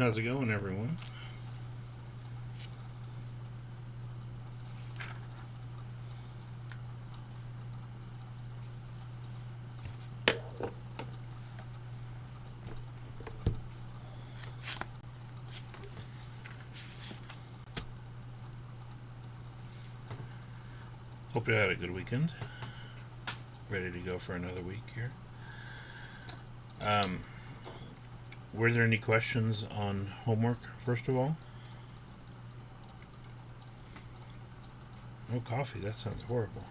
How's it going, everyone? Hope you had a good weekend. Ready to go for another week here. Were there any questions on homework, first of all? No coffee, that sounds horrible.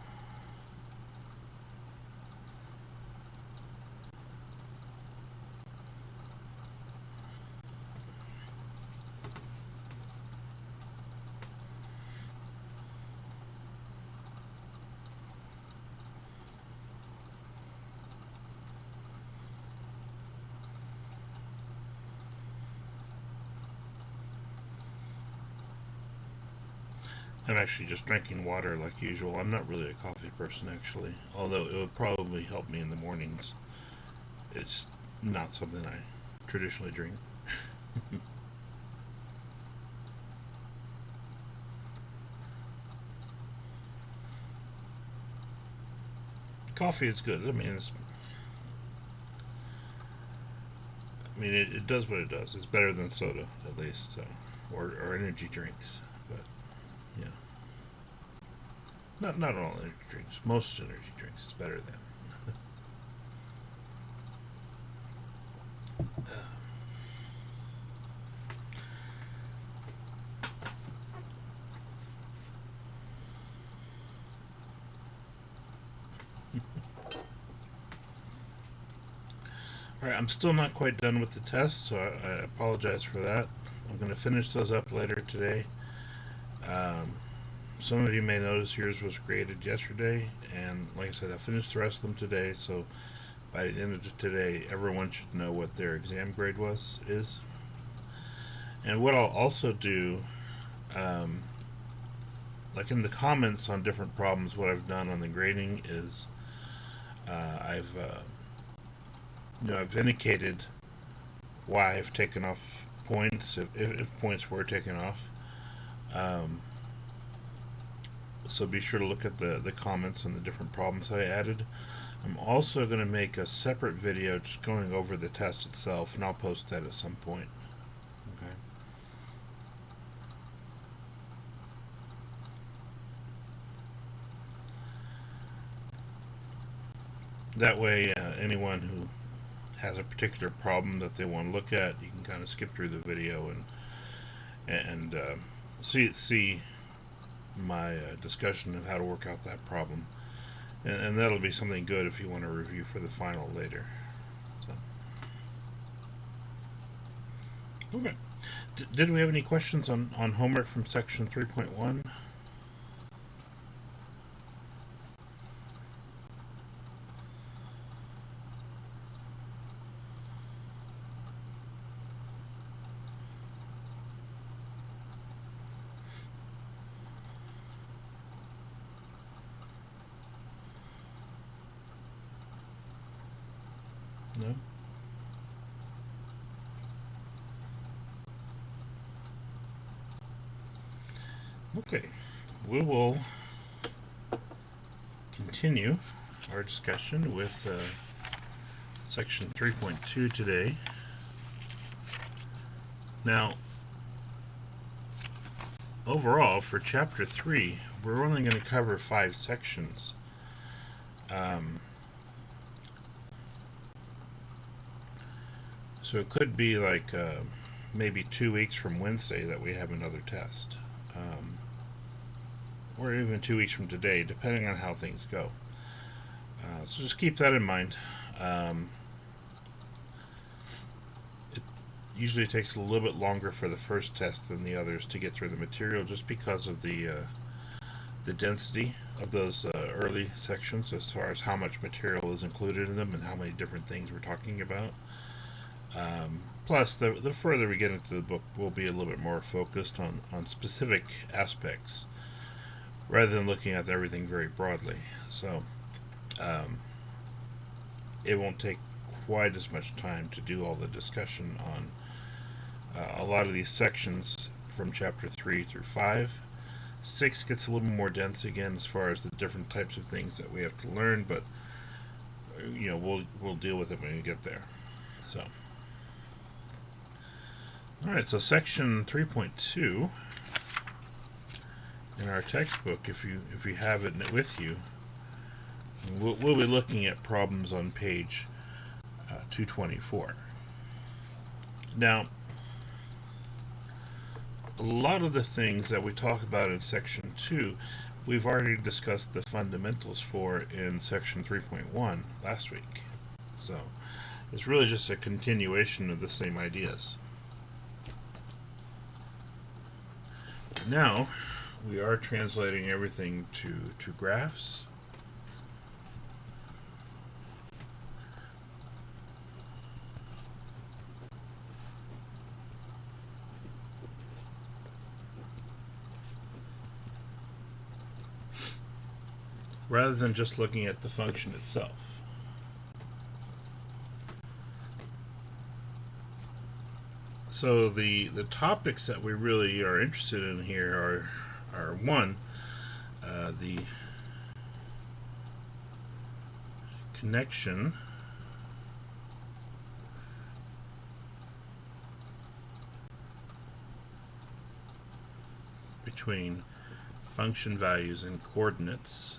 I'm actually just drinking water like usual. I'm not really a coffee person, actually. Although it would probably help me in the mornings. It's not something I traditionally drink. Coffee is good. It does what it does. It's better than soda, at least, or energy drinks. But yeah, not all energy drinks. Most energy drinks is better than. All right, I'm still not quite done with the test, so I apologize for that. I'm going to finish those up later today. Um, some of you may notice yours was graded yesterday, and like I said, I finished the rest of them today. So by the end of today, everyone should know what their exam grade is. And what I'll also do, um, like in the comments on different problems, what I've done on the grading is I've indicated why I've taken off points if points were taken off. Um, so be sure to look at the comments and the different problems I added. I'm also going to make a separate video just going over the test itself, and I'll post that at some point. Okay. That way, anyone who has a particular problem that they want to look at, you can kind of skip through the video and see my discussion of how to work out that problem, and that'll be something good if you want to review for the final later. So, okay. Did we have any questions on homework from section 3.1? No? Okay. We will continue our discussion with section 3.2 today. Now, overall, for chapter 3, we're only going to cover 5 sections. So it could be like maybe 2 weeks from Wednesday that we have another test. Or even 2 weeks from today, depending on how things go. So just keep that in mind. It usually takes a little bit longer for the first test than the others to get through the material, just because of the density of those early sections, as far as how much material is included in them and how many different things we're talking about. Plus, the further we get into the book, we'll be a little bit more focused on specific aspects, rather than looking at everything very broadly. So, it won't take quite as much time to do all the discussion a lot of these sections from chapter 3 through 5. 6 gets a little more dense again as far as the different types of things that we have to learn, but we'll deal with it when we get there. So, all right. So section 3.2 in our textbook, if you have it with you, we'll be looking at problems on page 224. Now, a lot of the things that we talk about in section 2, we've already discussed the fundamentals for in section 3.1 last week. So it's really just a continuation of the same ideas. Now we are translating everything to graphs. Rather than just looking at the function itself. So the topics that we really are interested in here are one, the connection between function values and coordinates.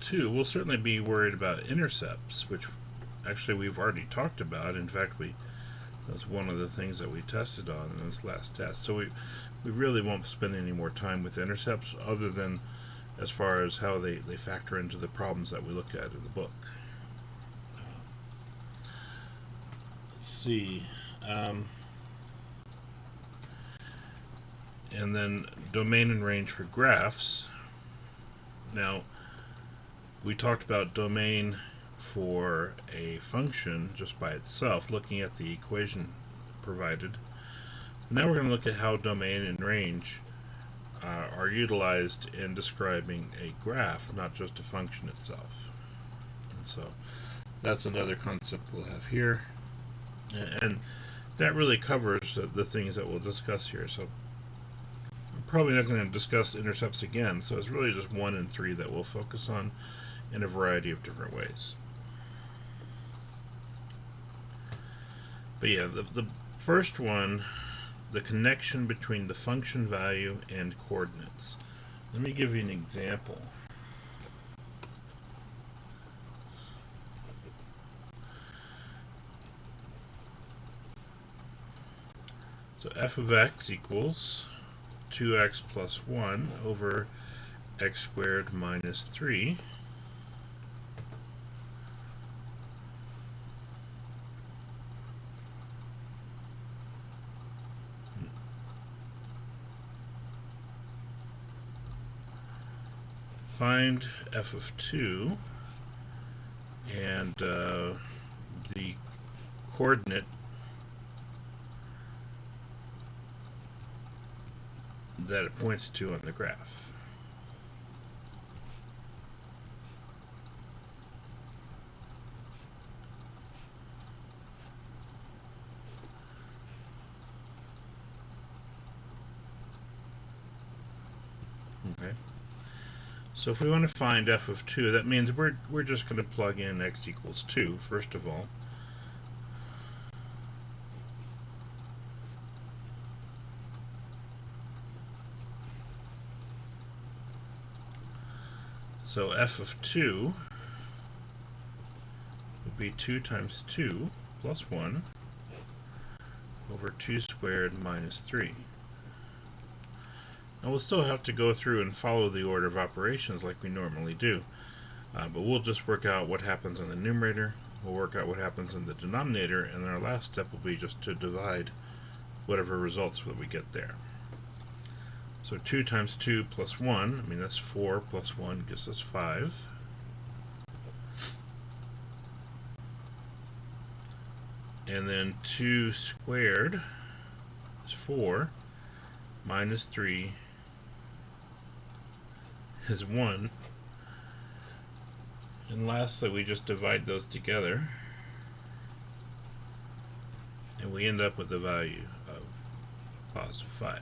Two, we'll certainly be worried about intercepts, which actually we've already talked about. In fact, that's one of the things that we tested on in this last test. So we really won't spend any more time with intercepts other than as far as how they factor into the problems that we look at in the book. Let's see. And then domain and range for graphs. Now, we talked about domain for a function just by itself, looking at the equation provided. Now we're going to look at how domain and range are utilized in describing a graph, not just a function itself. And so that's another concept we'll have here. And that really covers the things that we'll discuss here. So we're probably not going to discuss intercepts again, so it's really just 1 and 3 that we'll focus on in a variety of different ways. But yeah, the first one, the connection between the function value and coordinates. Let me give you an example. So f of x equals 2x plus 1 over x squared minus 3. Find f of 2 and the coordinate that it points to on the graph. Okay. So if we want to find f of 2, that means we're just going to plug in x equals 2, first of all. So f of 2 would be 2 times 2 plus 1 over 2 squared minus 3. Now we'll still have to go through and follow the order of operations like we normally do, but we'll just work out what happens in the numerator, we'll work out what happens in the denominator, and then our last step will be just to divide whatever results that we get there. So 2 times 2 plus 1, I mean that's 4 plus 1 gives us 5. And then 2 squared is 4. minus 3 is 1. And lastly, we just divide those together, and we end up with the value of positive 5.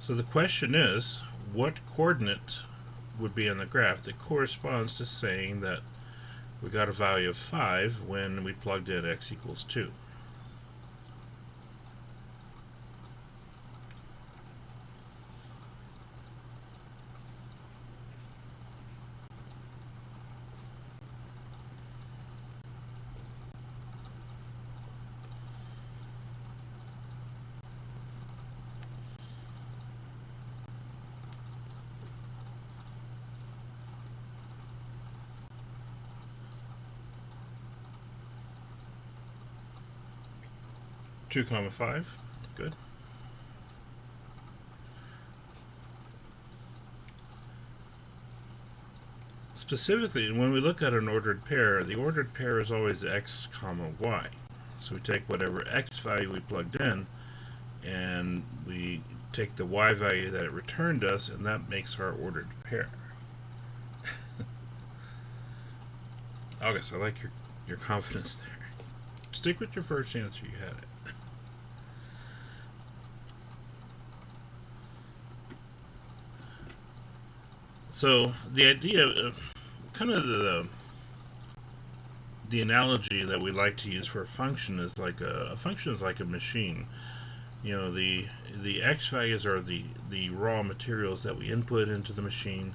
So the question is, what coordinate would be on the graph that corresponds to saying that we got a value of 5 when we plugged in x equals 2? Two comma 5. Good. Specifically, when we look at an ordered pair, the ordered pair is always x comma y. So we take whatever x value we plugged in, and we take the y value that it returned us, and that makes our ordered pair. August, I like your confidence there. Stick with your first answer, you had it. So the idea of kind of the analogy that we like to use for a function is like a function is like a machine. You know, the x values are the raw materials that we input into the machine,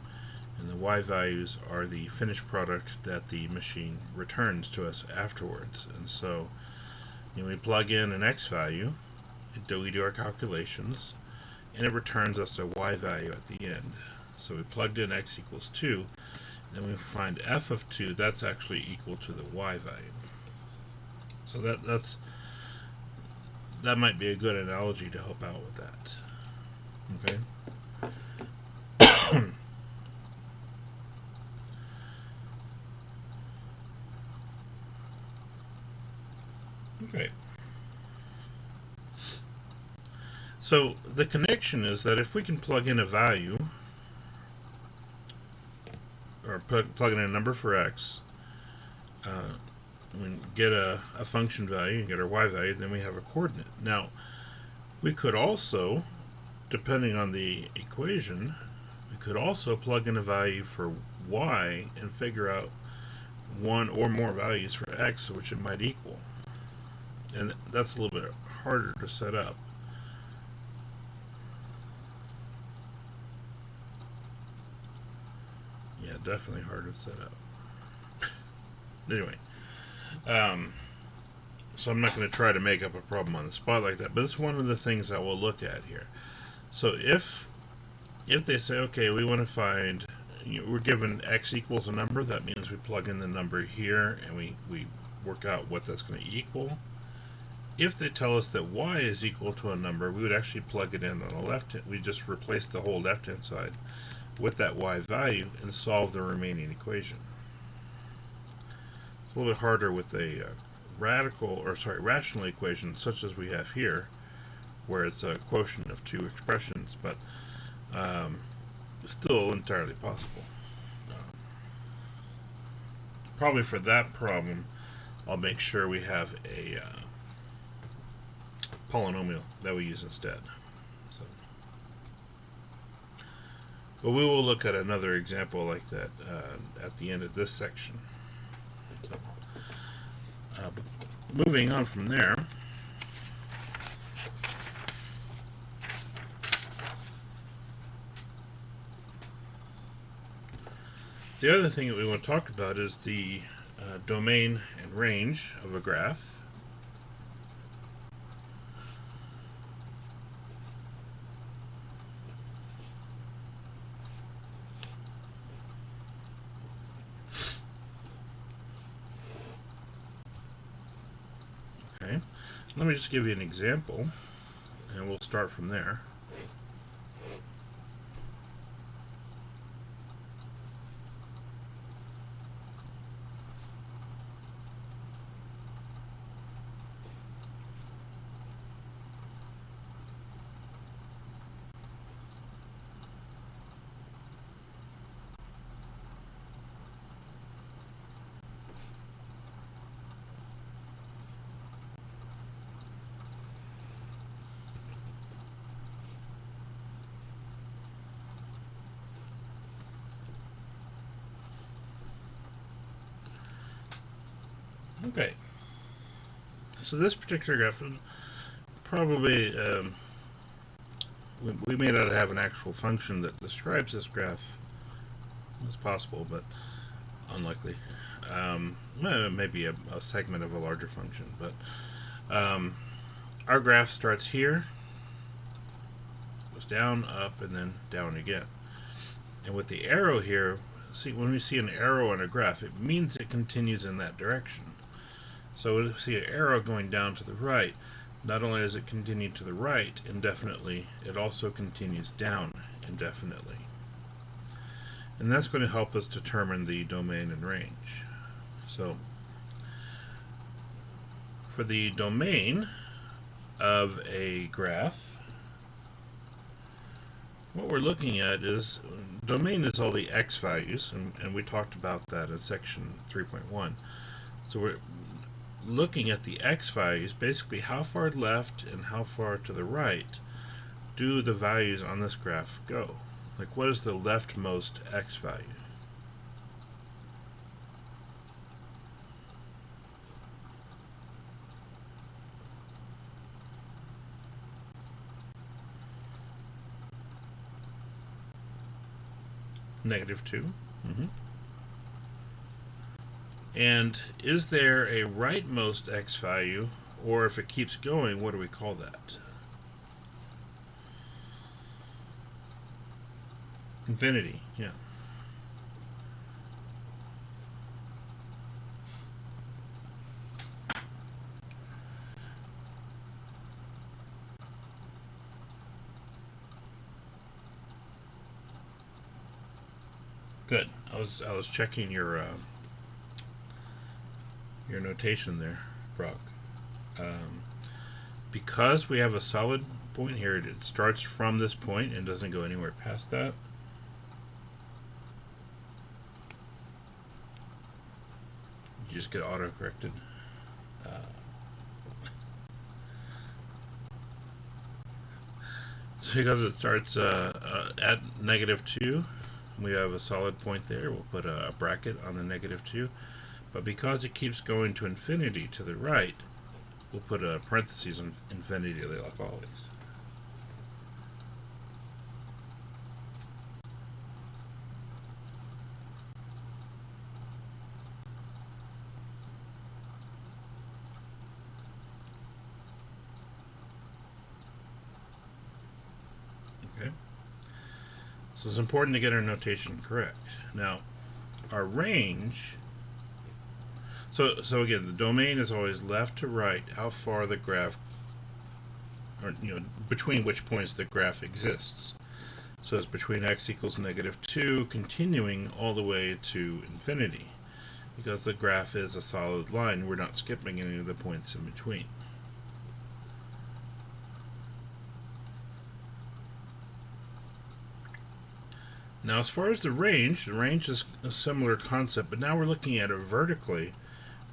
and the y values are the finished product that the machine returns to us afterwards. And so, you know, we plug in an x value, we do our calculations, and it returns us a y value at the end. So we plugged in x equals 2, and then we find f of 2, that's actually equal to the y value. So that might be a good analogy to help out with that. Okay? Okay. So the connection is that if we can plug in a value, or plug in a number for x, we get a function value, get our y value, then we have a coordinate. Now, we could also, depending on the equation, we could also plug in a value for y and figure out one or more values for x which it might equal. And that's a little bit harder to set up. Yeah, definitely harder to set up. Anyway, so I'm not going to try to make up a problem on the spot like that, but it's one of the things that we'll look at here. So if they say, okay, we want to find, we're given x equals a number, that means we plug in the number here and we work out what that's going to equal. If they tell us that y is equal to a number, we would actually plug it in on the left hand. We just replace the whole left hand side with that y value and solve the remaining equation. It's a little bit harder with a rational equation such as we have here, where it's a quotient of two expressions, but still entirely possible. Probably for that problem, I'll make sure we have a polynomial that we use instead. So, but we will look at another example like that at the end of this section. So, moving on from there, the other thing that we want to talk about is the domain and range of a graph. Okay, let me just give you an example, and we'll start from there. Okay, so this particular graph, probably we may not have an actual function that describes this graph. It's possible, but unlikely. Maybe a segment of a larger function, but our graph starts here, goes down, up, and then down again. And with the arrow here, see, when we see an arrow on a graph, it means it continues in that direction. So when we see an arrow going down to the right, not only does it continue to the right indefinitely, it also continues down indefinitely. And that's going to help us determine the domain and range. So for the domain of a graph, what we're looking at is, domain is all the x values, and we talked about that in section 3.1. So we're looking at the x values, basically how far left and how far to the right do the values on this graph go. Like, what is the leftmost x value? -2. And is there a rightmost x value, or if it keeps going, what do we call that? Infinity, yeah. Good. I was checking your notation there, Brock. Because we have a solid point here, it starts from this point and doesn't go anywhere past that. You just get auto-corrected. So because it starts at -2, we have a solid point there. We'll put a bracket on the -2. But because it keeps going to infinity to the right, we'll put a parentheses on infinity like always. Okay. So it's important to get our notation correct. Now, our range. So again, the domain is always left to right, how far the graph, or between which points the graph exists. So it's between x equals -2, continuing all the way to infinity. Because the graph is a solid line, we're not skipping any of the points in between. Now, as far as the range is a similar concept, but now we're looking at it vertically.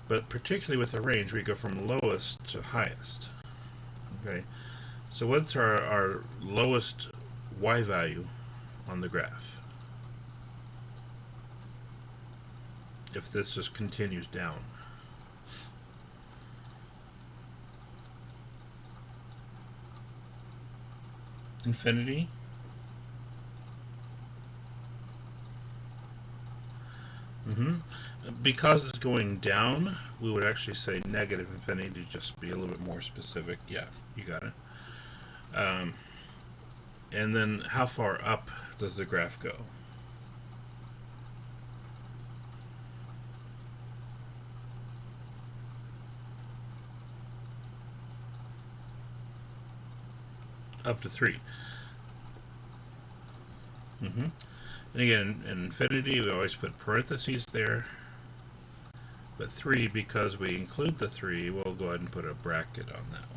But particularly with the range, we go from lowest to highest. Okay, so what's our lowest y value on the graph? If this just continues down. Infinity? Because it's going down, we would actually say negative infinity to just be a little bit more specific. Yeah, you got it. And then how far up does the graph go? Up to 3. And again, in infinity, we always put parentheses there. But 3, because we include the 3, we'll go ahead and put a bracket on that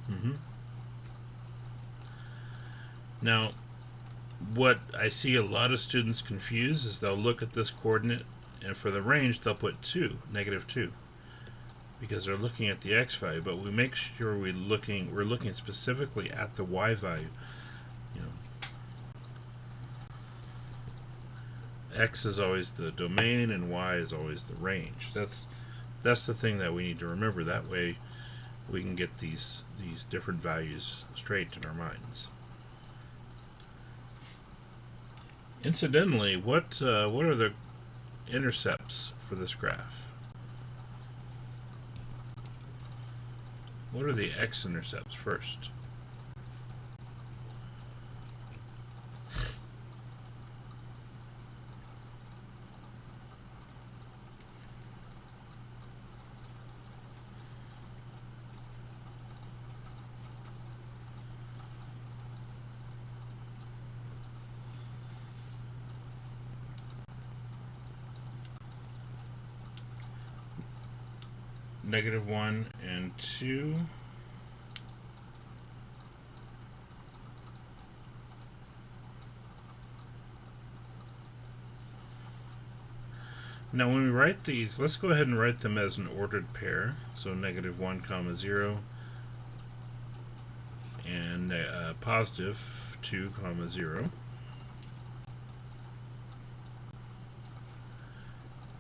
one. Now, what I see a lot of students confuse is they'll look at this coordinate, and for the range, they'll put 2, -2, because they're looking at the x value. But we make sure we're looking specifically at the y value. X is always the domain and Y is always the range. That's the thing that we need to remember. That way we can get these different values straight in our minds. Incidentally, what are the intercepts for this graph? What are the X intercepts first? -1 and 2. Now when we write these, let's go ahead and write them as an ordered pair. So -1 comma 0 and positive 2 comma 0.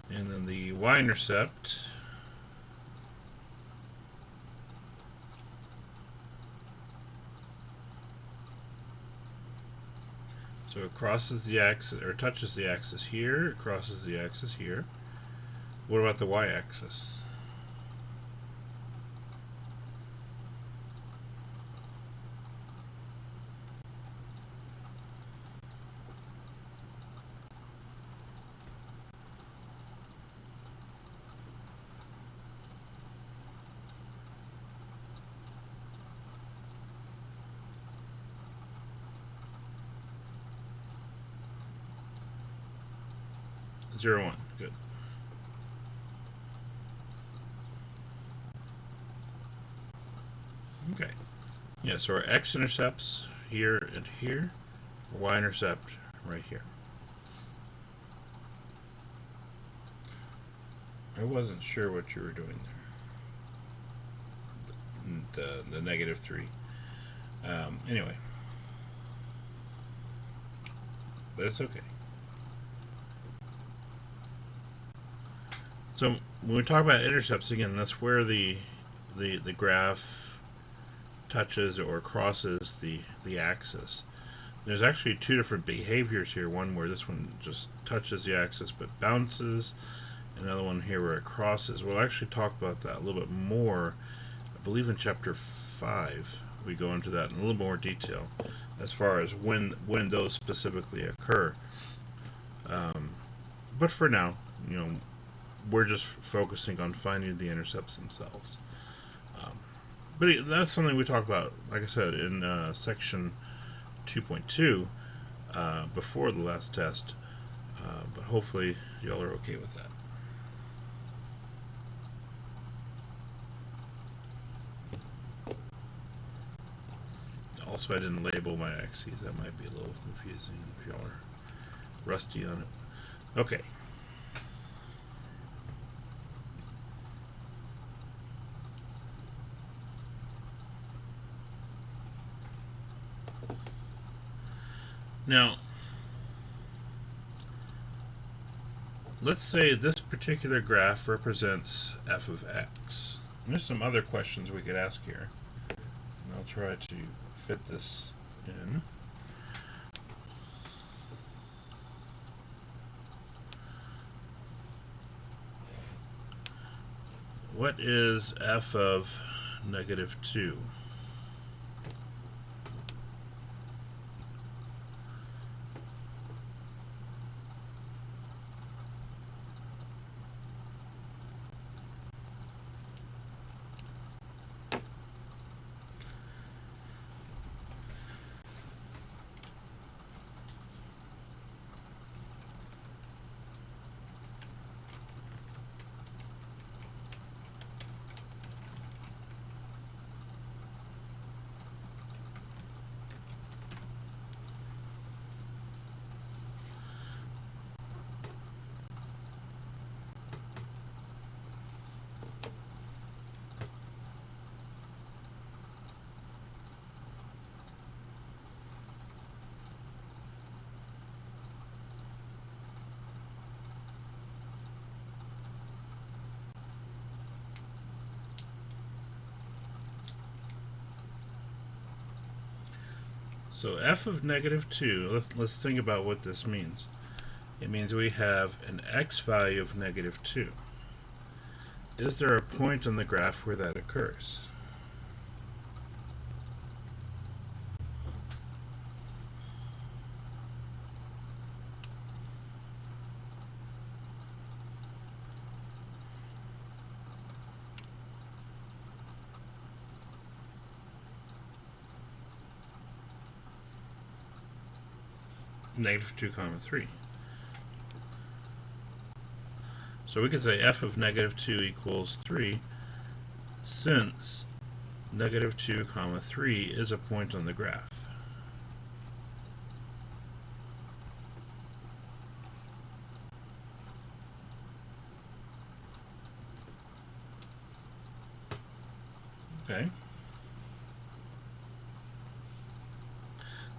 And then the y-intercept so it crosses the axis, or touches the axis here, it crosses the axis here. What about the y-axis? Zero, 1. Good. Okay. Yeah, so our x-intercepts here and here, y-intercept right here. I wasn't sure what you were doing there. The -3. Anyway. But it's okay. So when we talk about intercepts, again, that's where the graph touches or crosses the axis. There's actually two different behaviors here. One where this one just touches the axis but bounces. Another one here where it crosses. We'll actually talk about that a little bit more. I believe in chapter 5 we go into that in a little more detail as far as when those specifically occur. But for now, we're just focusing on finding the intercepts themselves. But that's something we talk about, like I said, in section 2.2 before the last test. But hopefully y'all are okay with that. Also, I didn't label my axes. That might be a little confusing if y'all are rusty on it. Okay. Now, let's say this particular graph represents f of x. And there's some other questions we could ask here. And I'll try to fit this in. What is f of -2? So f of negative 2, let's think about what this means. It means we have an x value of negative 2. Is there a point on the graph where that occurs? Negative 2 comma 3. So we could say f of negative 2 equals 3 since negative 2 comma 3 is a point on the graph. Okay.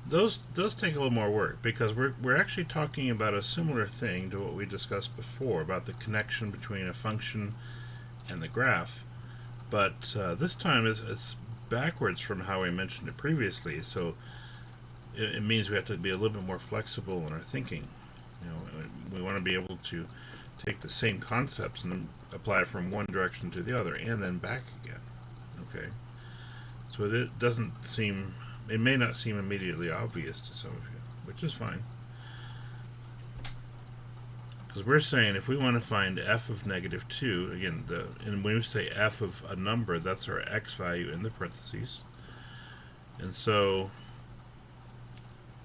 Those take a little more work because we're actually talking about a similar thing to what we discussed before about the connection between a function and the graph, but this time it's backwards from how we mentioned it previously. So it means we have to be a little bit more flexible in our thinking. We want to be able to take the same concepts and apply it from one direction to the other and then back again. Okay, so it may not seem immediately obvious to some of you, which is fine. Because we're saying if we want to find f of negative 2, again, and when we say f of a number, that's our x value in the parentheses. And so,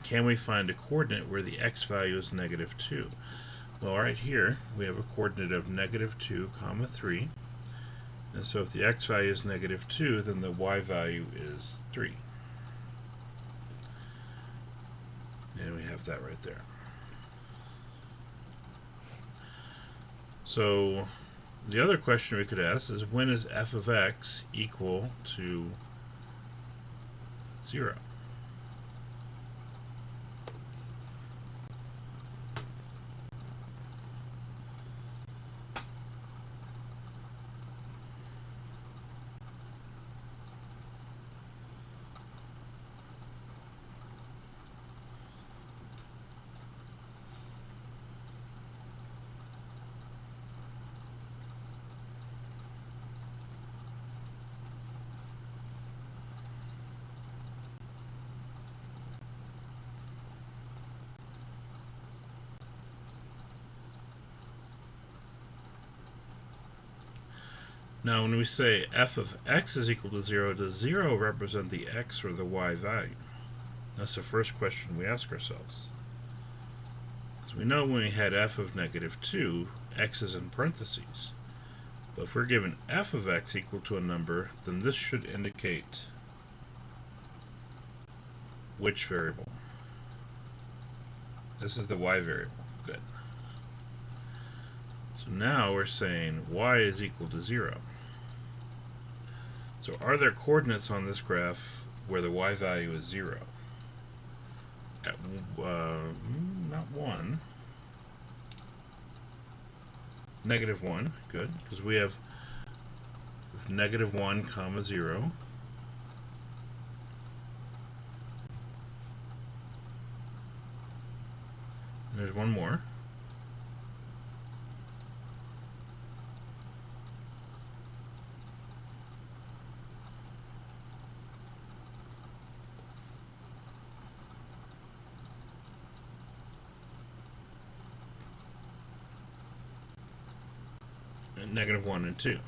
can we find a coordinate where the x value is negative 2? Well, right here, we have a coordinate of negative 2 comma 3. And so if the x value is negative 2, then the y value is 3. And we have that right there. So the other question we could ask is, when is f of x equal to 0? Now, when we say f of x is equal to 0, does 0 represent the x or the y value? That's the first question we ask ourselves. Because we know when we had f of negative 2, x is in parentheses. But if we're given f of x equal to a number, then this should indicate which variable? This is the y variable. Good. So now we're saying y is equal to 0. So are there coordinates on this graph where the y value is 0? Not 1. Negative 1, good, because we have negative 1 comma 0. And there's one more. And negative 1 and 2.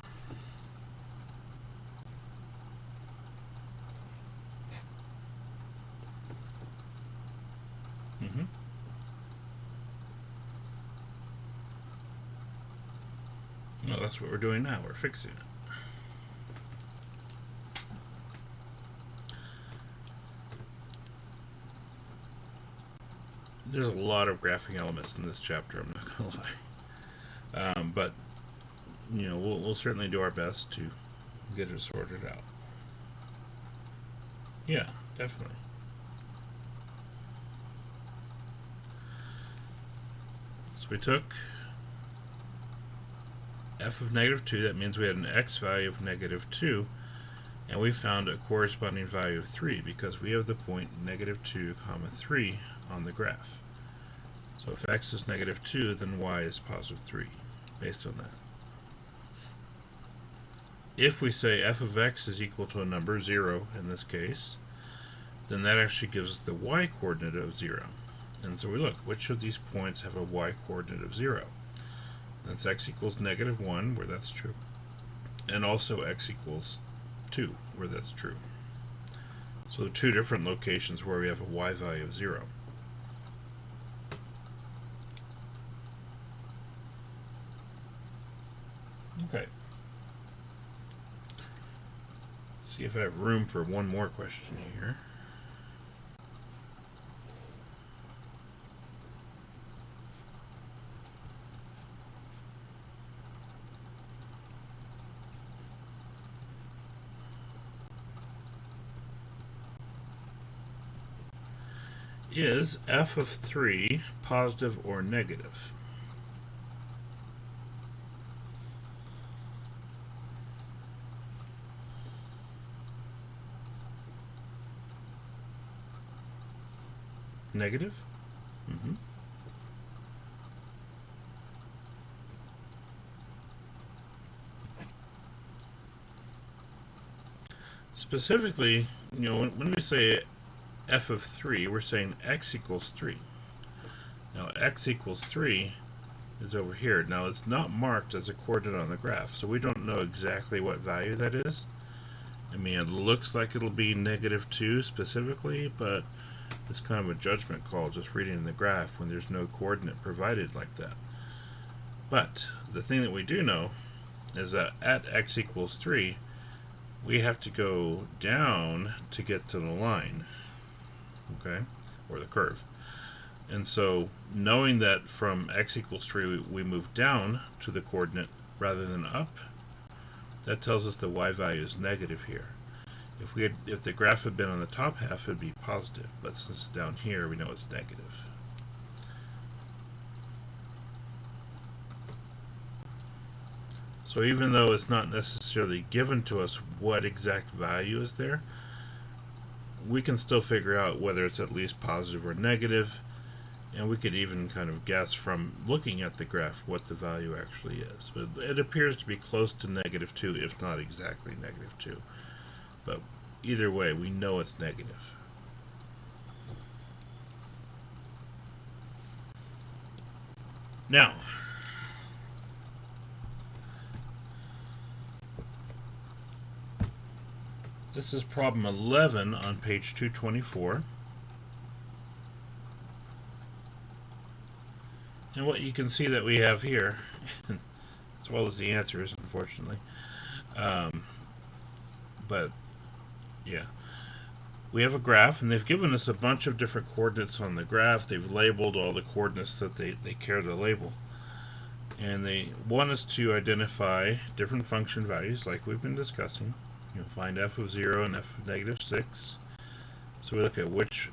Well, that's what we're doing now. We're fixing it. There's a lot of graphing elements in this chapter, I'm not going to lie. But, we'll certainly do our best to get it sorted out. Yeah, definitely. So we took f of negative 2, that means we had an x value of negative 2, And we found a corresponding value of 3 because we have the point -2, 3 on the graph. So if x is -2, then y is +3, based on that. If we say f of x is equal to a number, 0 in this case, then that actually gives us the y coordinate of 0. And so we look, which of these points have a y coordinate of 0? That's x equals -1, where that's true, and also x equals 2, where that's true. So two different locations where we have a y value of 0. Okay. See if I have room for one more question here. Is f of 3 positive or negative? Negative? Mm-hmm. Specifically, when we say f of 3, we're saying x equals 3. Now, x equals 3 is over here. Now, it's not marked as a coordinate on the graph, so we don't know exactly what value that is. I mean, it looks like it'll be -2 specifically, but it's kind of a judgment call just reading the graph when there's no coordinate provided like that. But the thing that we do know is that at x equals 3, we have to go down to get to the line, okay, or the curve. And so knowing that from x equals 3 we move down to the coordinate rather than up, that tells us the y value is negative here. If the graph had been on the top half, it would be positive, but since it's down here, we know it's negative. So even though it's not necessarily given to us what exact value is there, we can still figure out whether it's at least positive or negative, and we could even kind of guess from looking at the graph what the value actually is. But it appears to be close to -2, if not exactly -2. But either way, we know it's negative. Now, this is problem 11 on page 224. And what you can see that we have here, as well as the answers, unfortunately, but yeah, we have a graph, and they've given us a bunch of different coordinates on the graph. They've labeled all the coordinates that they care to label, and they want us to identify different function values like we've been discussing. Find f of 0 and f of -6. So we look at which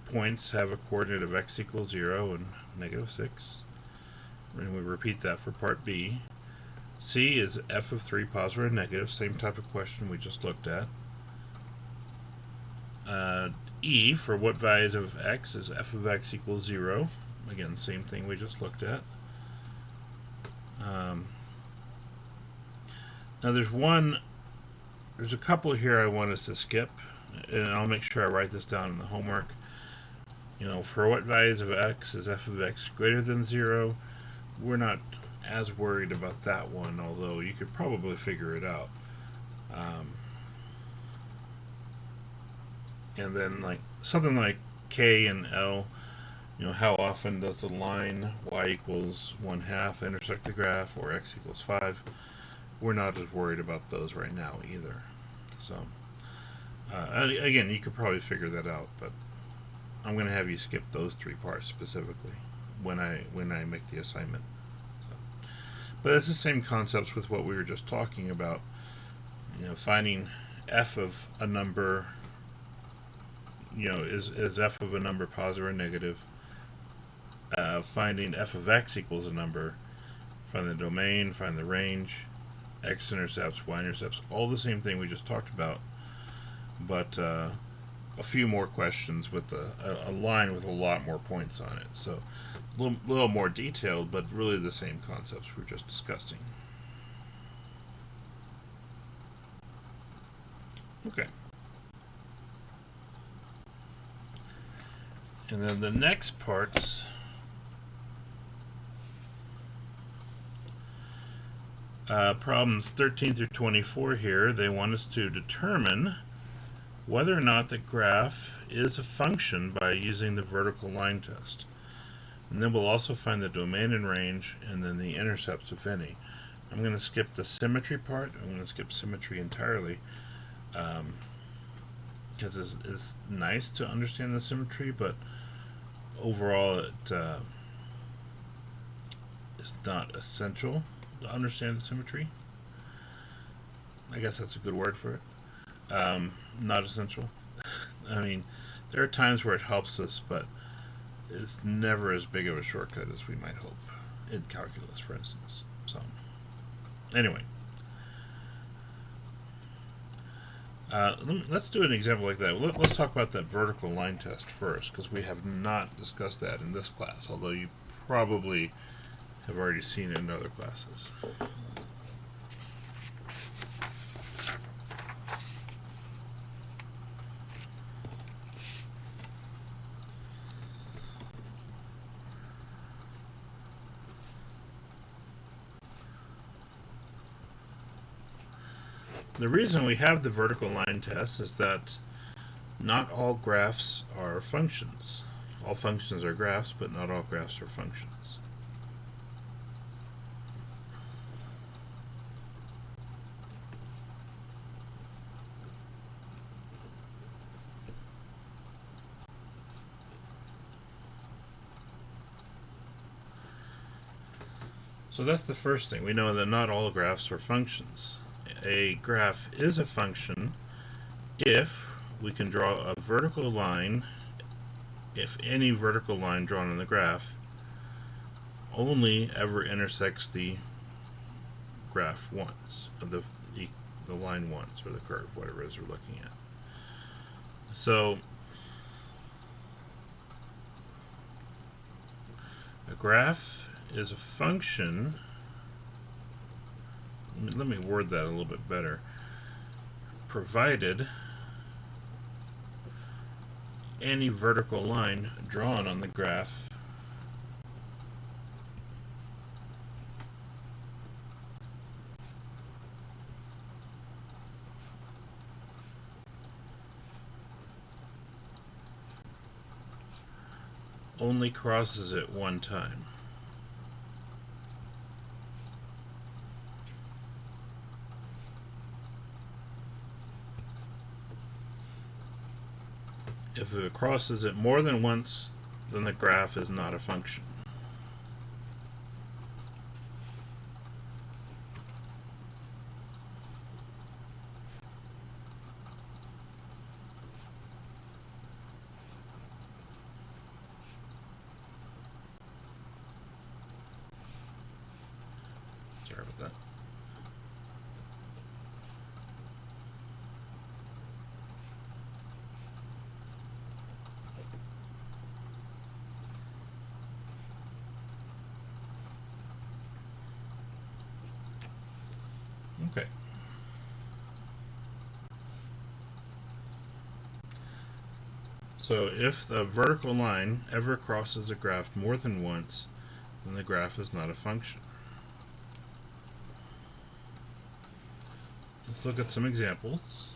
points have a coordinate of x equals 0 and -6. And we repeat that for part B. C is f of 3 positive or negative, same type of question we just looked at. E, for what values of x, is f of x equals 0. Again, same thing we just looked at. Now there's a couple here I want us to skip, and I'll make sure I write this down in the homework. For what values of x is f of x greater than 0, we're not as worried about that one, although you could probably figure it out. And then something like k and L, how often does the line y equals 1/2 intersect the graph, or x equals 5? We're not as worried about those right now either. So again, you could probably figure that out, but I'm going to have you skip those 3 parts specifically when I make the assignment. But it's the same concepts with what we were just talking about. Finding f of a number, is f of a number positive or negative? Finding f of x equals a number. Find the domain, find the range, x intercepts, y intercepts, all the same thing we just talked about. but a few more questions with a line with a lot more points on it. So a little more detailed, but really the same concepts we were just discussing. Okay. And then the next parts problems 13 through 24 here, they want us to determine whether or not the graph is a function by using the vertical line test. And then we'll also find the domain and range, and then the intercepts, if any. I'm going to skip the symmetry part. I'm going to skip symmetry entirely, because it's nice to understand the symmetry, but overall it is not essential to understand the symmetry. I guess that's a good word for it. Not essential. I mean, there are times where it helps us, but it's never as big of a shortcut as we might hope in calculus, for instance. So, anyway, let's do an example like that. Let's talk about that vertical line test first, because we have not discussed that in this class, although you probably have already seen it in other classes. The reason we have the vertical line test is that not all graphs are functions. All functions are graphs, but not all graphs are functions. So that's the first thing. We know that not all graphs are functions. A graph is a function if we can draw a vertical line, if any vertical line drawn on the graph only ever intersects the graph once, or the line once, or the curve, whatever it is we're looking at. So a graph is a function. Let me word that a little bit better. Provided any vertical line drawn on the graph only crosses it one time. If it crosses it more than once, then the graph is not a function. Sorry about that. Okay. So if the vertical line ever crosses a graph more than once, then the graph is not a function. Let's look at some examples.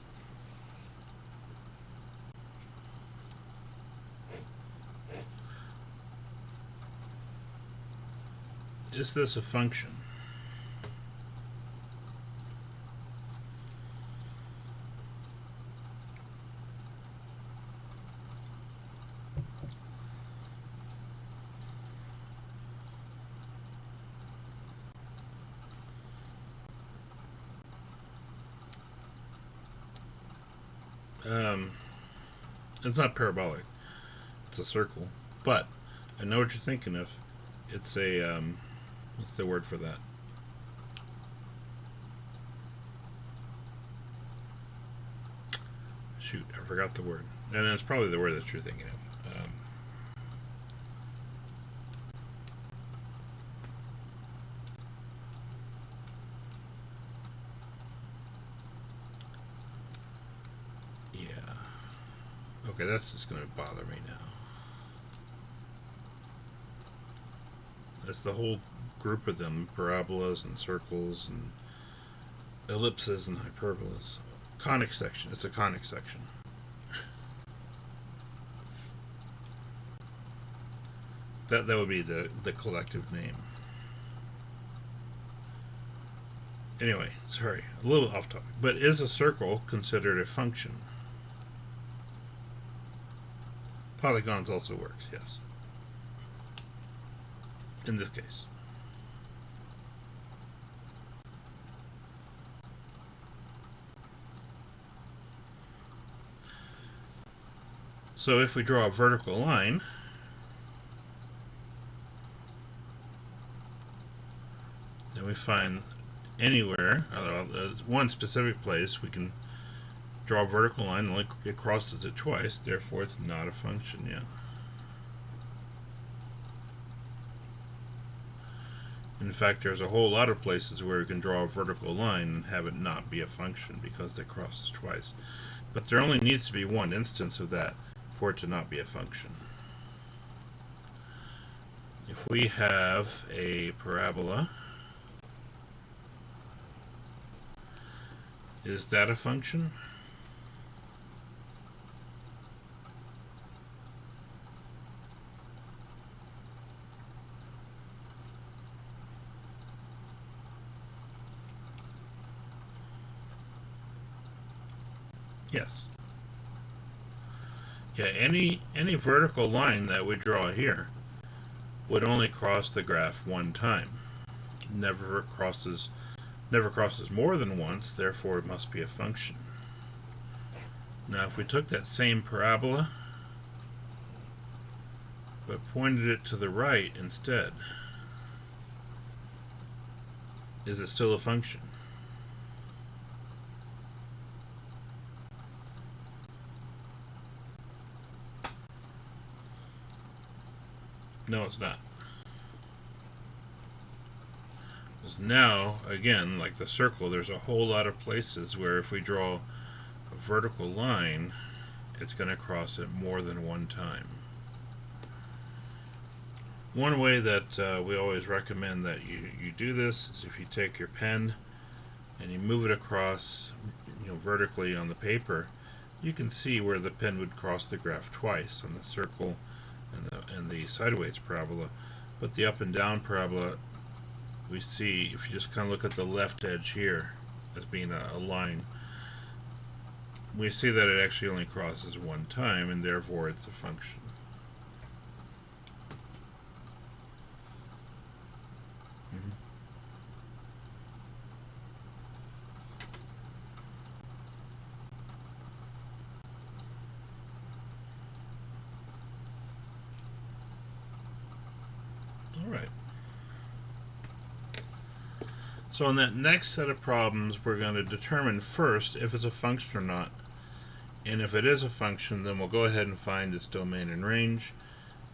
Is this a function? It's not parabolic. It's a circle. But I know what you're thinking of. It's a what's the word for that? Shoot, I forgot the word. And it's probably the word that you're thinking of. Yeah. Okay, that's just going to bother me now. That's the whole group of them, parabolas and circles and ellipses and hyperbolas. Conic section. It's a conic section. That would be the collective name. Anyway, sorry, a little off topic. But is a circle considered a function? Polygons also works, yes. In this case. So if we draw a vertical line, then we find anywhere, one specific place, we can draw a vertical line, and it crosses it twice, therefore it's not a function yet. In fact, there's a whole lot of places where we can draw a vertical line and have it not be a function because it crosses twice. But there only needs to be one instance of that for it to not be a function. If we have a parabola, is that a function? Yes. Yeah, any vertical line that we draw here would only cross the graph one time. Never crosses more than once, therefore it must be a function. Now if we took that same parabola but pointed it to the right instead, is it still a function? No, it's not. Because now, again, like the circle, there's a whole lot of places where if we draw a vertical line, it's going to cross it more than one time. One way that we always recommend that you do this is if you take your pen and you move it across, vertically on the paper, you can see where the pen would cross the graph twice on the circle and the sideways parabola. But the up and down parabola, we see, if you just kind of look at the left edge here as being a line, we see that it actually only crosses one time, and therefore it's a function. Alright. So in that next set of problems, we're going to determine first if it's a function or not. And if it is a function, then we'll go ahead and find its domain and range,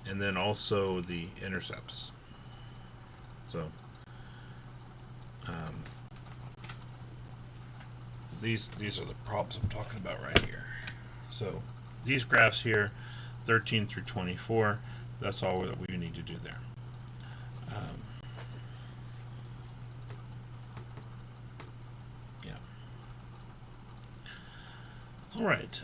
and then also the intercepts. So these are the problems I'm talking about right here. So these graphs here, 13 through 24, that's all that we need to do there. All right.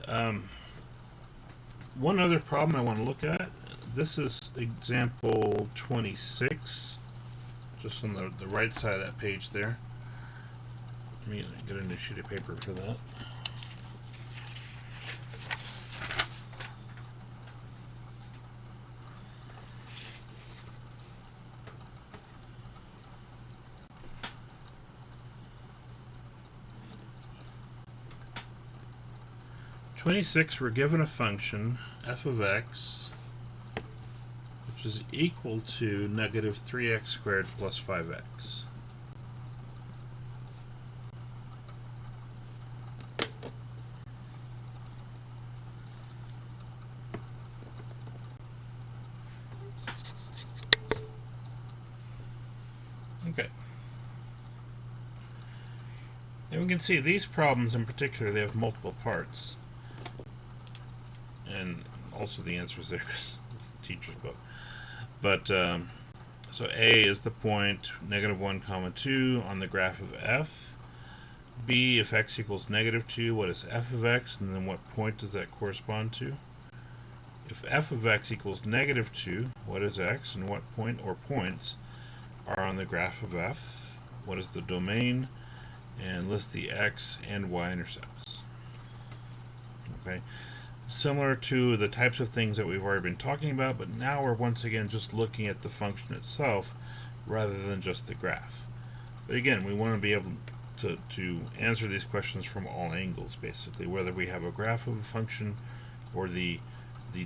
One other problem I want to look at. This is example 26, just on the right side of that page there. Let me get a new sheet of paper for that. We're given a function f of x which is equal to negative 3x squared plus 5x. can see these problems in particular, they have multiple parts. And also the answer is there because it's the teacher's book. But, so A is the point -1, 2 on the graph of f. B, if x equals -2, what is f of x? And then what point does that correspond to? If f of x equals -2, what is x? And what point or points are on the graph of f? What is the domain? And list the x and y intercepts. Okay, similar to the types of things that we've already been talking about, but now we're once again just looking at the function itself rather than just the graph. But again, we want to be able to answer these questions from all angles, basically, whether we have a graph of a function or the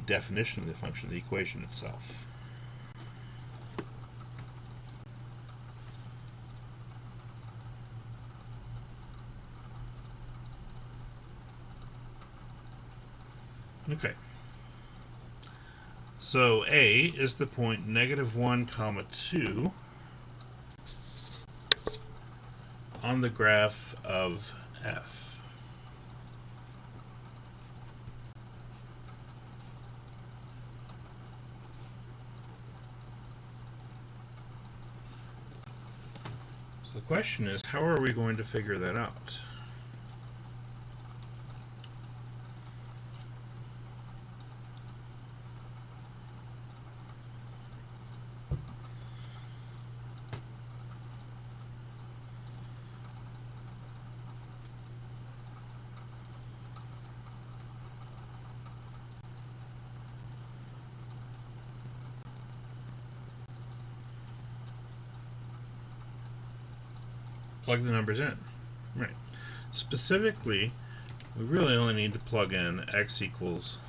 definition of the function, the equation itself. Okay, so A is the point -1, 2 on the graph of f. So the question is, how are we going to figure that out? Plug the numbers in. Right. Specifically, we really only need to plug in x equals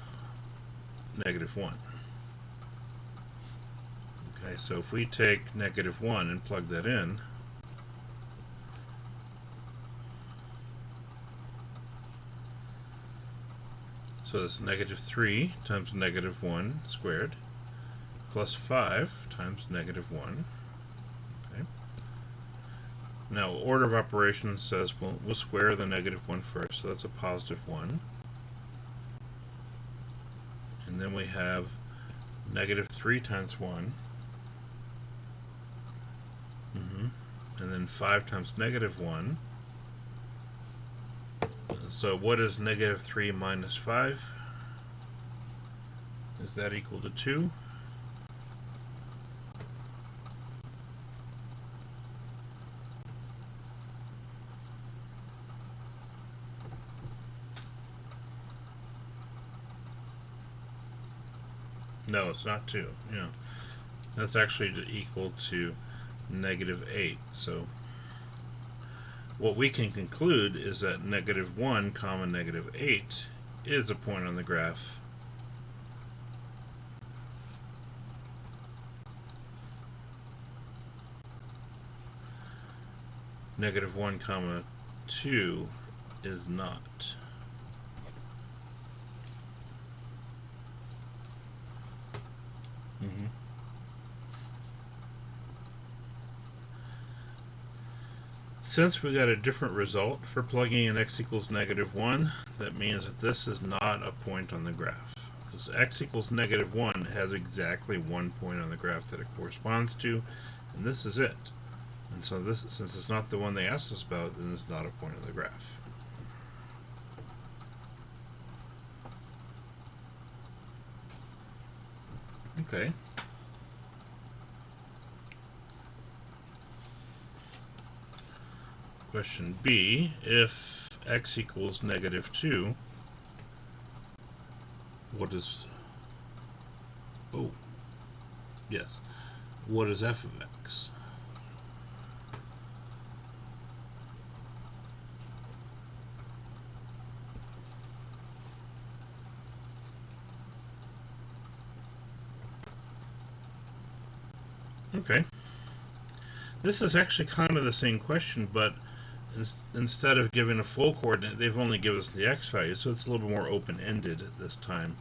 -1. Okay, so if we take -1 and plug that in, so that's -3 times -1 squared plus 5 times -1. Okay. Now, order of operations says we'll square the -1 first, so that's a +1. And then we have -3 times 1. And then 5 times -1. So what is -3 minus 5? Is that equal to 2? No, it's not 2. Yeah, that's actually equal to -8. So what we can conclude is that -1, -8 is a point on the graph -1, 2 is not. Since we got a different result for plugging in x equals -1, that means that this is not a point on the graph. Because x equals -1 has exactly one point on the graph that it corresponds to, and this is it. And so this, since it's not the one they asked us about, then it's not a point on the graph. Okay. Question B, if x equals -2, what is, oh, yes, what is f of x? Okay. This is actually kind of the same question, but instead of giving a full coordinate, they've only given us the x value, so it's a little bit more open-ended this time.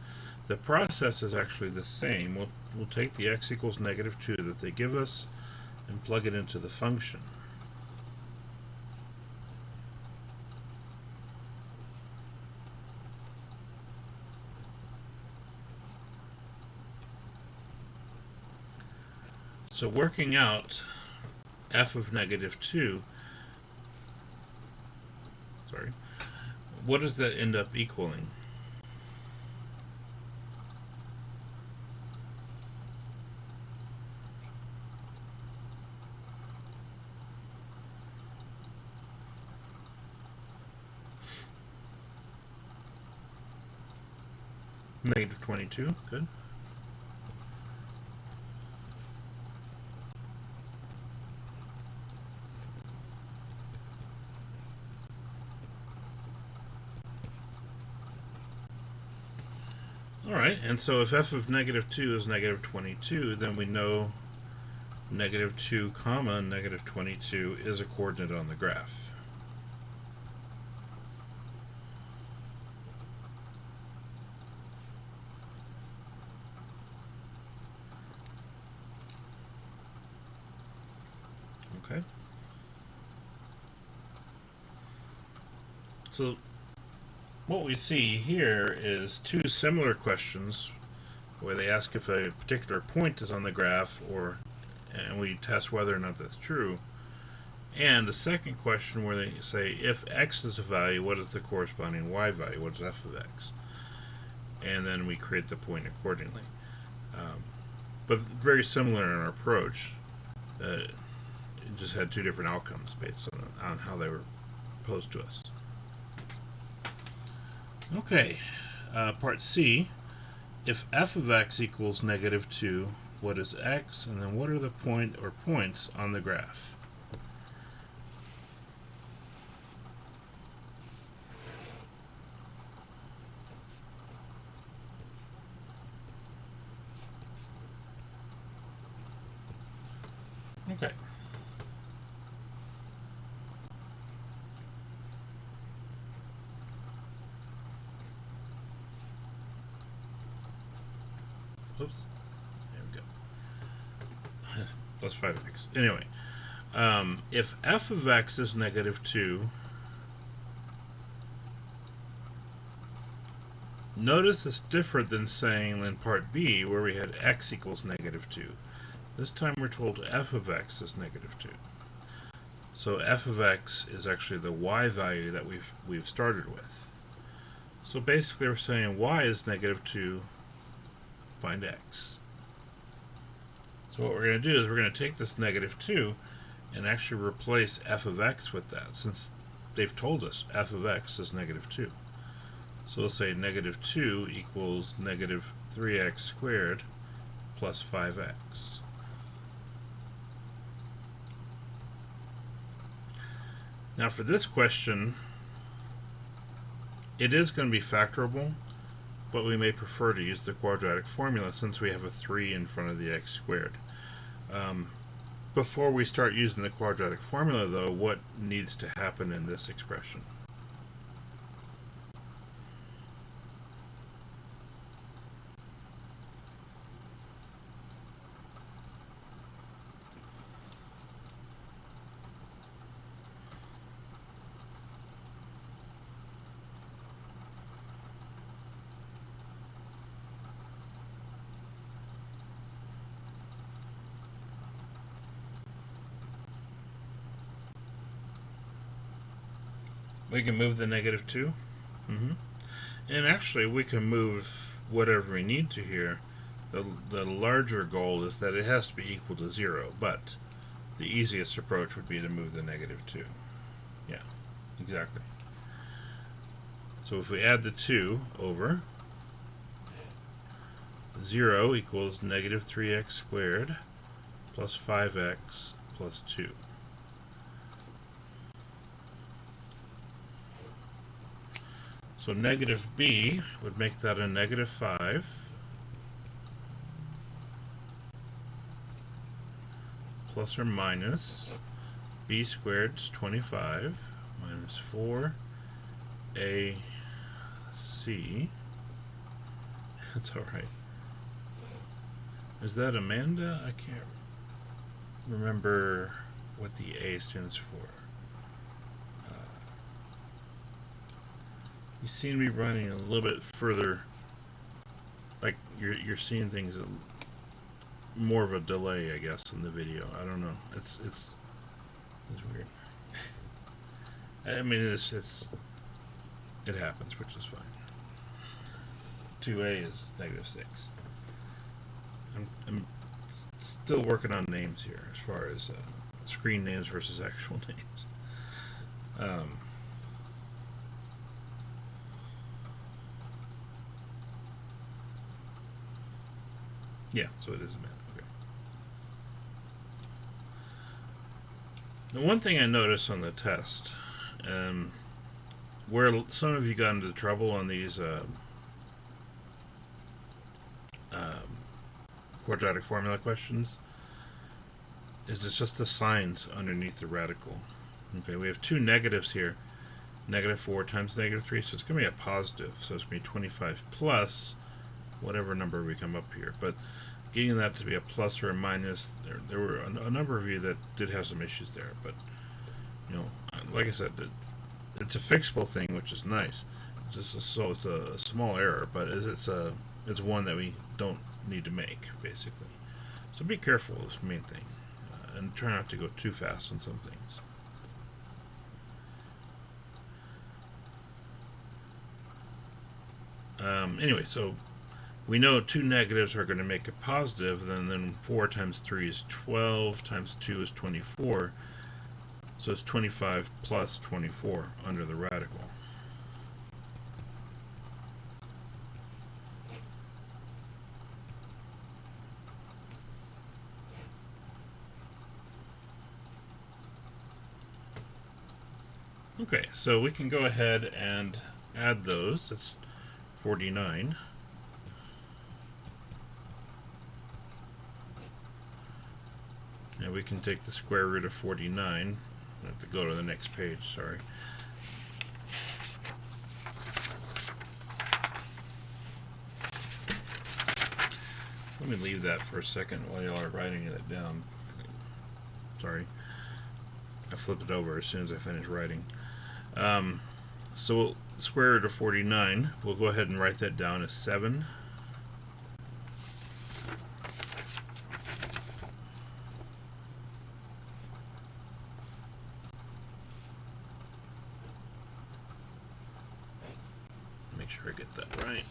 The process is actually the same. We'll take the x equals -2 that they give us and plug it into the function. So working out f of negative 2, what does that end up equaling? Negative 22, good. Alright, and so if f of negative 2 is negative 22, then we know negative 2 comma negative 22 is a coordinate on the graph. Okay. So what we see here is two similar questions where they ask if a particular point is on the graph, and we test whether or not that's true. And the second question where they say if x is a value, what is the corresponding y value? What is f of x? And then we create the point accordingly. But very similar in our approach. It just had two different outcomes based on how they were posed to us. Okay, part C. If f of x equals negative 2, what is x? And then what are the points on the graph? Okay. Oops. There we go. Plus 5x. Anyway, if f of x is negative 2, notice it's different than saying in part B where we had x equals negative 2. This time we're told f of x is negative 2. So f of x is actually the y value that we've started with. So basically we're saying y is negative 2, find x. So what we're going to do is we're going to take this negative 2 and actually replace f of x with that, since they've told us f of x is negative 2. So we'll say negative 2 equals negative 3x squared plus 5x. Now for this question, it is going to be factorable, but we may prefer to use the quadratic formula since we have a 3 in front of the x squared. Before we start using the quadratic formula, though, what needs to happen in this expression? We can move the negative 2. And actually, we can move whatever we need to here. The larger goal is that it has to be equal to 0, but the easiest approach would be to move the negative 2. Yeah, exactly. So if we add the 2 over, 0 equals negative 3x squared plus 5x plus 2. So negative b would make that a negative 5 plus or minus b squared is 25 minus 4ac. That's alright. Is that Amanda? I can't remember what the A stands for. You seem to be running a little bit further, like you're seeing things more of a delay, I guess, in the video. I don't know. It's weird. I mean, it happens, which is fine. 2a is -6. I'm still working on names here as far as screen names versus actual names. Yeah, so it is a minute. Okay. Now, one thing I noticed on the test, where some of you got into trouble on these quadratic formula questions, is it's just the signs underneath the radical. Okay, we have two negatives here. -4 times -3, so it's going to be a positive. So it's going to be 25 plus whatever number we come up here. But getting that to be a plus or a minus, there were a number of you that did have some issues there. But, you know, like I said, it's a fixable thing, which is nice. It's just so it's a small error, but it's one that we don't need to make, basically. So be careful is the main thing, and try not to go too fast on some things. Anyway, so we know two negatives are going to make a positive, and then 4 times 3 is 12, times 2 is 24, so it's 25 plus 24 under the radical. Okay, so we can go ahead and add those. That's 49. And we can take the square root of 49. I have to go to the next page, sorry. Let me leave that for a second while y'all are writing it down. Sorry. I flipped it over as soon as I finished writing. So the square root of 49, we'll go ahead and write that down as 7. Make sure I get that right.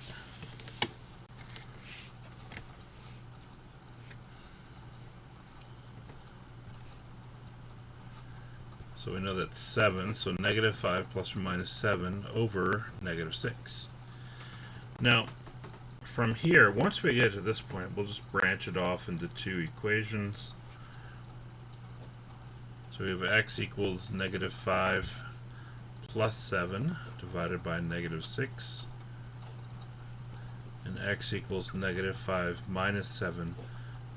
So we know that's 7, so -5 plus or minus 7 over -6. Now, from here, once we get to this point, we'll just branch it off into two equations. So we have x equals -5 plus 7 divided by -6, and x equals -5 minus 7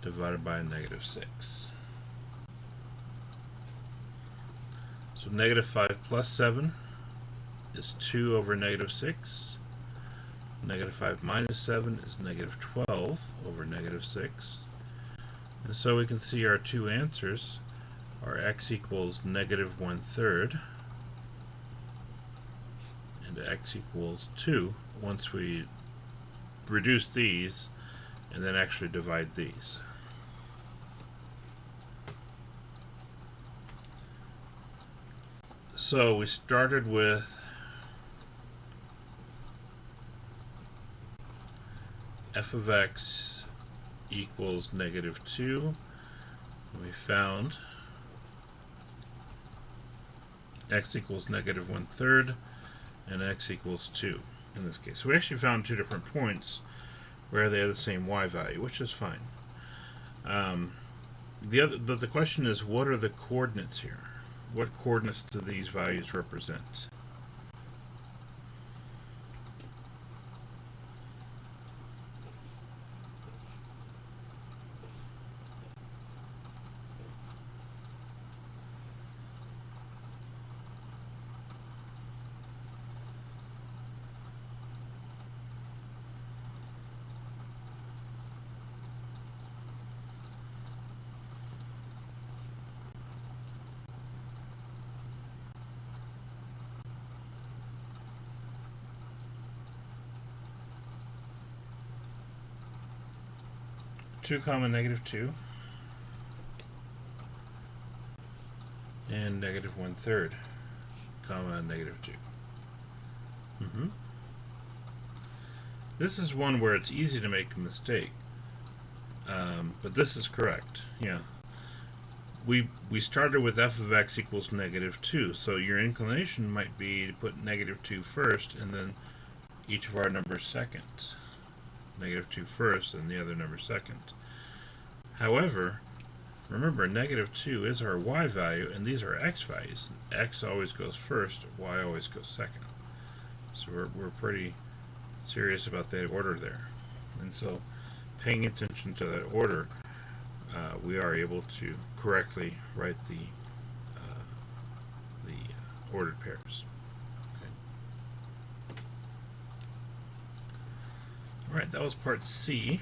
divided by -6. So -5 plus 7 is 2 over -6. -5 minus 7 is -12 over -6. And so we can see our two answers are x equals -1/3 and x equals 2 once we reduce these and then actually divide these. So we started with f of x equals -2. And we found x equals -1/3 and x equals 2 in this case. So we actually found two different points where they have the same y value, which is fine. But the question is, what are the coordinates here? What coordinates do these values represent? 2 comma negative 2 and negative 1/3 comma negative 2. This is one where it's easy to make a mistake, but this is correct. Yeah, we started with f of x equals negative 2, so your inclination might be to put negative 2 first and then each of our numbers second. Negative 2 first and the other number second. However, remember, negative 2 is our y value and these are x values. X always goes first, y always goes second. So we're pretty serious about that order there. And so paying attention to that order, we are able to correctly write the ordered pairs. Okay. Alright, that was part C.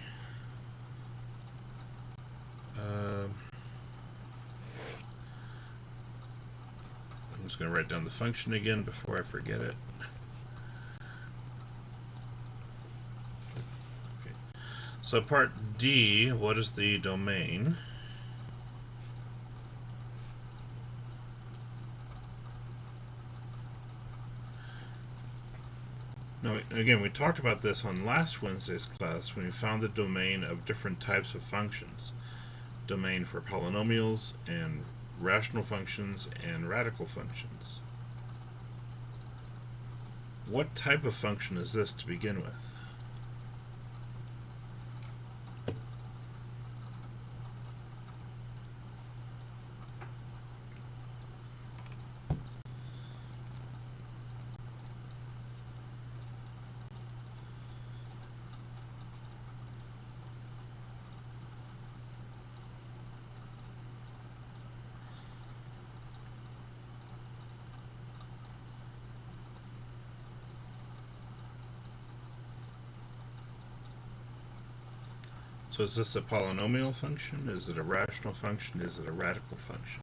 I'm just going to write down the function again before I forget it. Okay. So part D, what is the domain? Now, again, we talked about this on last Wednesday's class when we found the domain of different types of functions. Domain for polynomials and rational functions and radical functions. What type of function is this to begin with? So is this a polynomial function? Is it a rational function? Is it a radical function?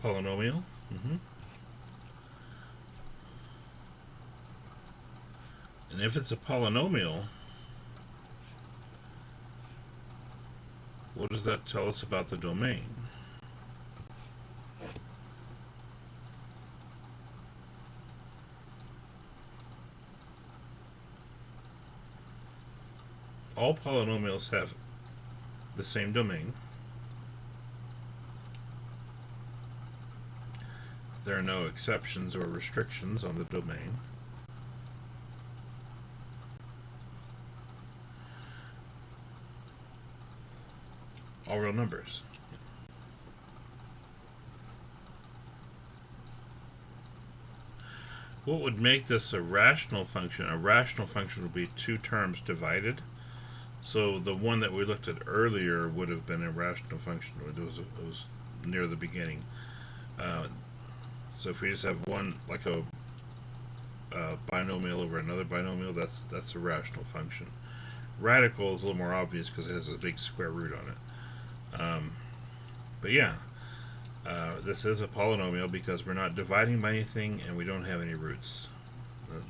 Polynomial? And if it's a polynomial, what does that tell us about the domain? All polynomials have the same domain. There are no exceptions or restrictions on the domain. All real numbers. What would make this a rational function? A rational function would be two terms divided. So the one that we looked at earlier would have been a rational function. It was near the beginning. So if we just have one, like a binomial over another binomial, that's a rational function. Radical is a little more obvious because it has a big square root on it. But yeah, this is a polynomial because we're not dividing by anything and we don't have any roots.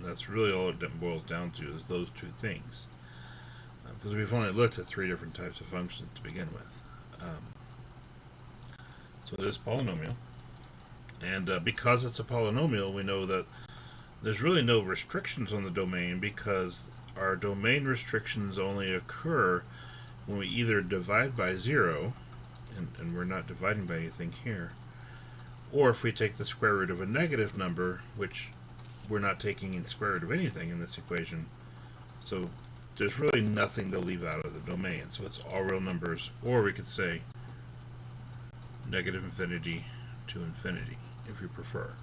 That's really all it boils down to, is those two things. Because we've only looked at three different types of functions to begin with. So it is polynomial. And because it's a polynomial, we know that there's really no restrictions on the domain, because our domain restrictions only occur when we either divide by 0, and we're not dividing by anything here, or if we take the square root of a negative number, which we're not taking in square root of anything in this equation. So there's really nothing to leave out of the domain. So it's all real numbers, or we could say negative infinity to infinity, if you prefer.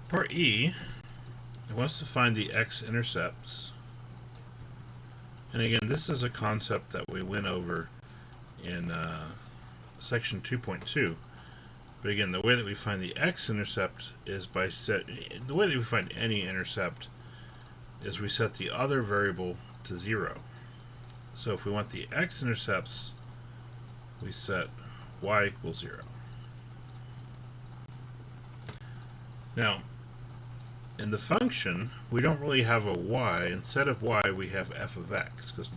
Part E, it wants to find the X intercepts. And again, this is a concept that we went over in section 2.2. But again, the way that we find the x-intercept is by the way that we find any intercept is we set the other variable to 0. So if we want the x-intercepts, we set y equals 0. Now, in the function, we don't really have a y. Instead of y, we have f of x, because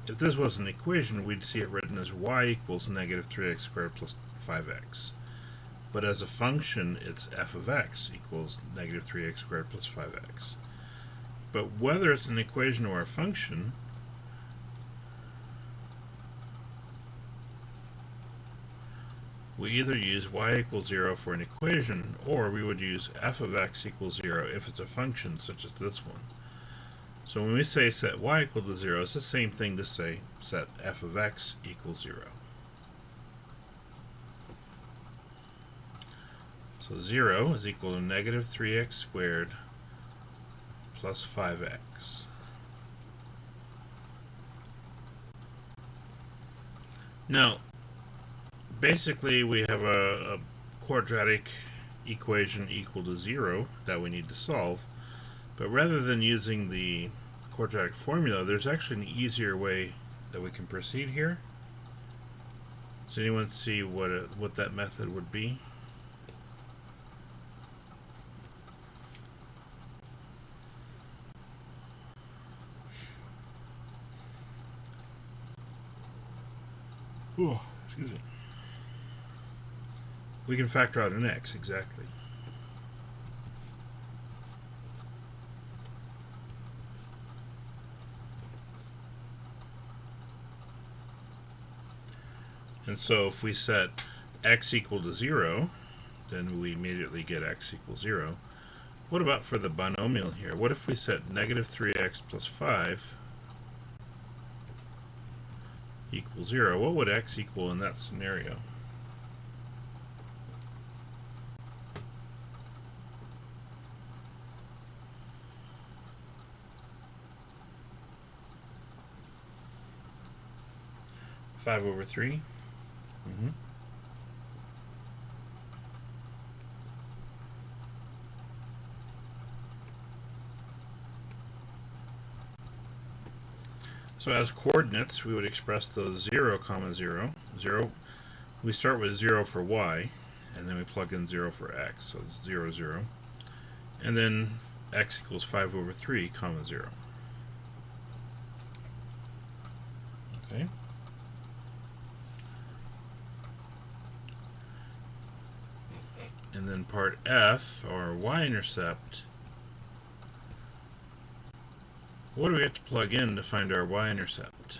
if this was an equation, we'd see it written as y equals negative 3x squared plus 5x. But as a function, it's f of x equals negative 3x squared plus 5x. But whether it's an equation or a function, we either use y equals 0 for an equation, or we would use f of x equals 0 if it's a function, such as this one. So when we say set y equal to 0, it's the same thing to say set f of x equals 0. So 0 is equal to negative 3x squared plus 5x. Now, basically we have a quadratic equation equal to 0 that we need to solve. But rather than using the quadratic formula, there's actually an easier way that we can proceed here. Does anyone see what that method would be? Oh, excuse me. We can factor out an x, exactly. And so if we set x equal to 0, then we immediately get x equals 0. What about for the binomial here? What if we set negative 3x plus 5 equals 0? What would x equal in that scenario? Five over 3. So as coordinates, we would express those 0, 0, 0. We start with 0 for y, and then we plug in 0 for x, so it's 0, 0. And then x equals 5 over 3, 0. Okay. And then part F, our y-intercept, what do we have to plug in to find our y-intercept?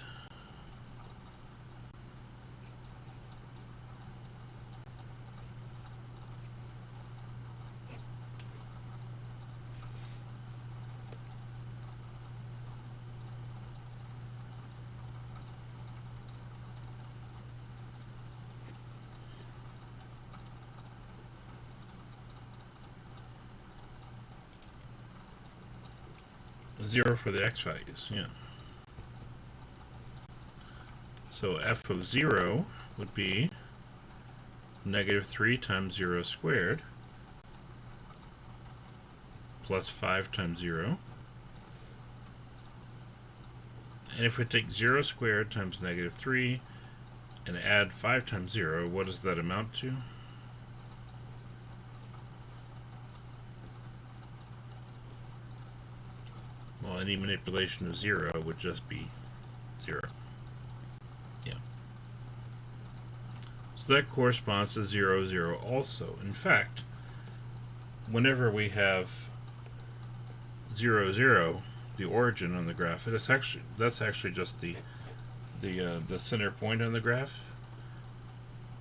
Zero for the x values, yeah. So f of 0 would be negative 3 times 0 squared plus 5 times 0. And if we take 0 squared times negative 3 and add 5 times 0, what does that amount to? Well, any manipulation of 0 would just be 0. Yeah. So that corresponds to 0, 0 also. In fact, whenever we have 0, 0, the origin on the graph, that's actually just the center point on the graph.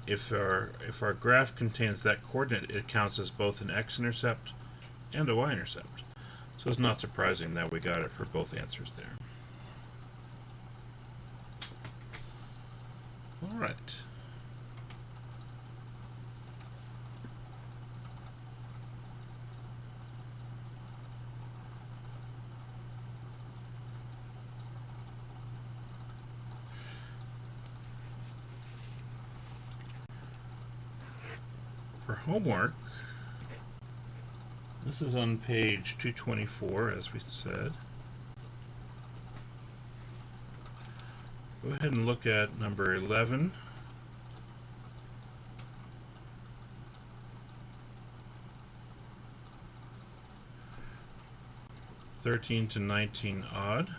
If our graph contains that coordinate, it counts as both an x-intercept and a y-intercept. So it's not surprising that we got it for both answers there. All right. For homework, this is on page 224, as we said. Go ahead and look at number 11. (13 to 19 odd),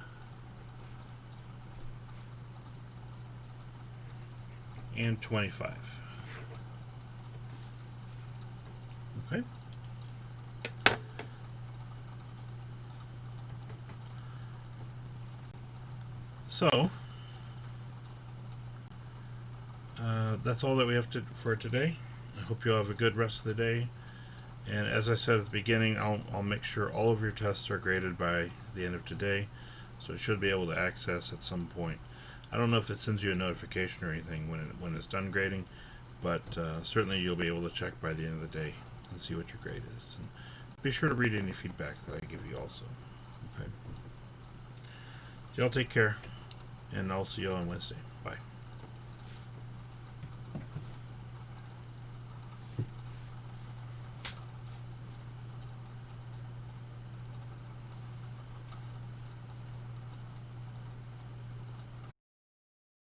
and 25. Okay. So that's all that we have for today. I hope you all have a good rest of the day. And as I said at the beginning, I'll make sure all of your tests are graded by the end of today, so it should be able to access at some point. I don't know if it sends you a notification or anything when it's done grading, but certainly you'll be able to check by the end of the day and see what your grade is. And be sure to read any feedback that I give you also. Okay. So y'all take care, and I'll see you on Wednesday. Bye.